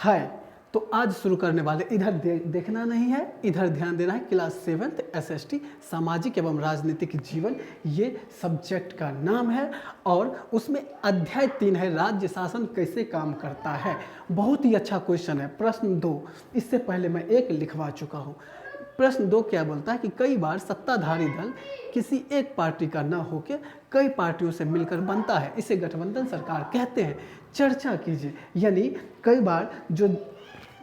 है। तो आज शुरू करने वाले, इधर देखना नहीं है, इधर ध्यान देना है। क्लास 7th SST सामाजिक एवं राजनीतिक जीवन, ये सब्जेक्ट का नाम है और उसमें अध्याय 3 है राज्य शासन कैसे काम करता है। बहुत ही अच्छा क्वेश्चन है। प्रश्न 2, इससे पहले मैं एक लिखवा चुका हूँ। प्रश्न 2 क्या बोलता है कि कई बार सत्ताधारी दल किसी एक पार्टी का न होकर कई पार्टियों से मिलकर बनता है, इसे गठबंधन सरकार कहते हैं। चर्चा कीजिए। यानी कई बार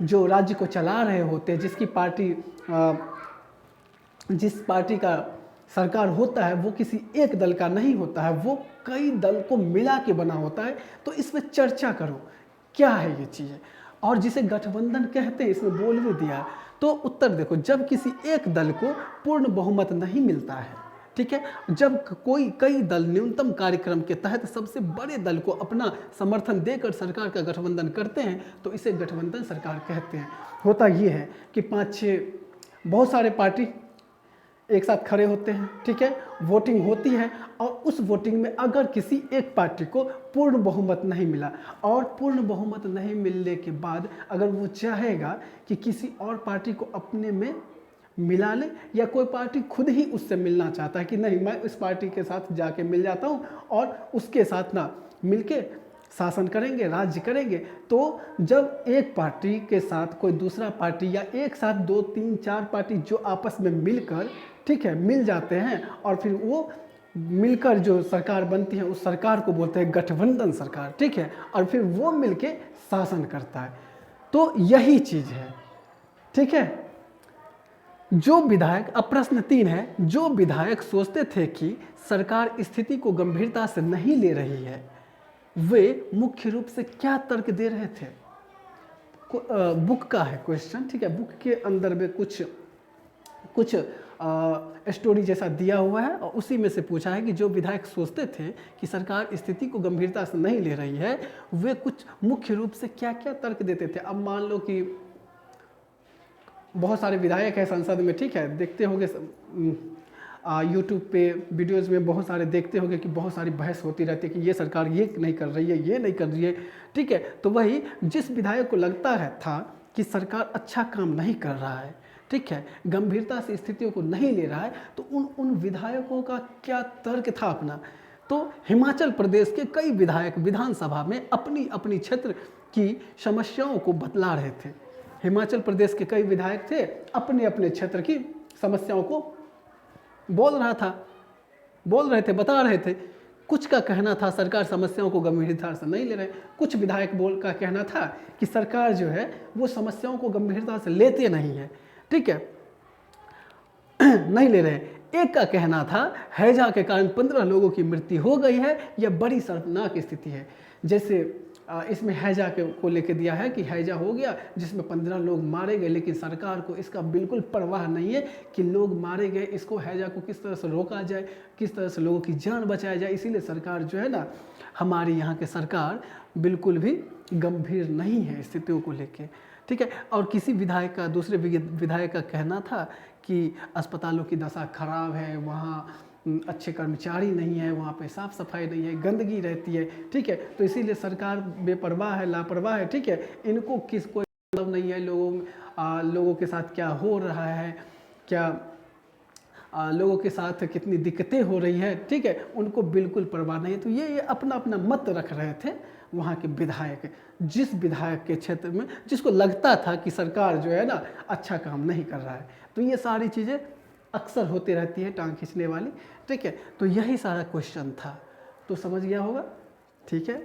जो राज्य को चला रहे होते हैं, जिस पार्टी का सरकार होता है वो किसी एक दल का नहीं होता है, वो कई दल को मिला के बना होता है। तो इसमें चर्चा करो क्या है ये चीज़, और जिसे गठबंधन कहते हैं इसमें बोल भी दिया है। तो उत्तर देखो, जब किसी एक दल को पूर्ण बहुमत नहीं मिलता है, ठीक है, जब कई दल न्यूनतम कार्यक्रम के तहत सबसे बड़े दल को अपना समर्थन देकर सरकार का गठबंधन करते हैं, तो इसे गठबंधन सरकार कहते हैं। होता ये है कि 5-6 बहुत सारे पार्टी एक साथ खड़े होते हैं, ठीक है, वोटिंग होती है और उस वोटिंग में अगर किसी एक पार्टी को पूर्ण बहुमत नहीं मिला और पूर्ण बहुमत नहीं मिलने के बाद अगर वो चाहेगा कि किसी और पार्टी को अपने में मिला ले, या कोई पार्टी खुद ही उससे मिलना चाहता है कि नहीं मैं इस पार्टी के साथ जाके मिल जाता हूँ और उसके साथ ना मिलके शासन करेंगे, राज्य करेंगे, तो जब एक पार्टी के साथ कोई दूसरा पार्टी या एक साथ 2, 3, 4 पार्टी जो आपस में मिलकर, ठीक है, मिल जाते हैं और फिर वो मिलकर जो सरकार बनती है उस सरकार को बोलते हैं गठबंधन सरकार, ठीक है, और फिर वो मिलके शासन करता है। तो यही चीज़ है, ठीक है। जो विधायक, अब प्रश्न 3 है, जो विधायक सोचते थे कि सरकार स्थिति को गंभीरता से नहीं ले रही है, वे मुख्य रूप से क्या तर्क दे रहे थे। बुक का है क्वेश्चन, ठीक है, बुक के अंदर में कुछ स्टोरी जैसा दिया हुआ है और उसी में से पूछा है कि जो विधायक सोचते थे कि सरकार स्थिति को गंभीरता से नहीं ले रही है, वे कुछ मुख्य रूप से क्या क्या तर्क देते थे। अब मान लो कि बहुत सारे विधायक हैं संसद में, ठीक है, देखते होंगे यूट्यूब पे वीडियोस में बहुत सारे देखते होंगे कि बहुत सारी बहस होती रहती है कि ये सरकार ये नहीं कर रही है, ये नहीं कर रही है, ठीक है। तो वही जिस विधायक को लगता है था कि सरकार अच्छा काम नहीं कर रहा है, ठीक है, गंभीरता से स्थितियों को नहीं ले रहा है, तो उन विधायकों का क्या तर्क था अपना। तो हिमाचल प्रदेश के कई विधायक विधानसभा में अपनी अपनी क्षेत्र की समस्याओं को बतला रहे थे। हिमाचल प्रदेश के कई विधायक थे, अपने अपने क्षेत्र की समस्याओं को बोल रहे थे, बता रहे थे। कुछ का कहना था सरकार समस्याओं को गंभीरता से नहीं ले रहे, कुछ विधायक का कहना था कि सरकार जो है वो समस्याओं को गंभीरता से लेते नहीं है, ठीक है, नहीं ले रहे। एक का कहना था हैजा के कारण 15 लोगों की मृत्यु हो गई है, यह बड़ी शर्मनाक स्थिति है। जैसे इसमें हैजा को लेके दिया है कि हैजा हो गया जिसमें 15 लोग मारे गए, लेकिन सरकार को इसका बिल्कुल परवाह नहीं है कि लोग मारे गए, इसको हैजा को किस तरह से रोका जाए, किस तरह से लोगों की जान बचाया जाए। इसीलिए सरकार जो है ना, हमारी यहाँ के सरकार बिल्कुल भी गंभीर नहीं है स्थितियों को लेके, ठीक है। और किसी विधायक का, दूसरे विधायक का कहना था कि अस्पतालों की दशा खराब है, वहाँ अच्छे कर्मचारी नहीं है, वहाँ पे साफ़ सफाई नहीं है, गंदगी रहती है, ठीक है। तो इसीलिए सरकार बेपरवाह है, लापरवाह है, ठीक है। इनको कोई मतलब नहीं है लोगों के साथ क्या हो रहा है, क्या लोगों के साथ कितनी दिक्कतें हो रही है, ठीक है, उनको बिल्कुल परवाह नहीं है। तो ये अपना अपना मत रख रहे थे वहाँ के विधायक, जिस विधायक के क्षेत्र में जिसको लगता था कि सरकार जो है ना अच्छा काम नहीं कर रहा है। तो ये सारी चीज़ें अक्सर होती रहती है, टांग खींचने वाली, ठीक है। तो यही सारा क्वेश्चन था, तो समझ गया होगा, ठीक है।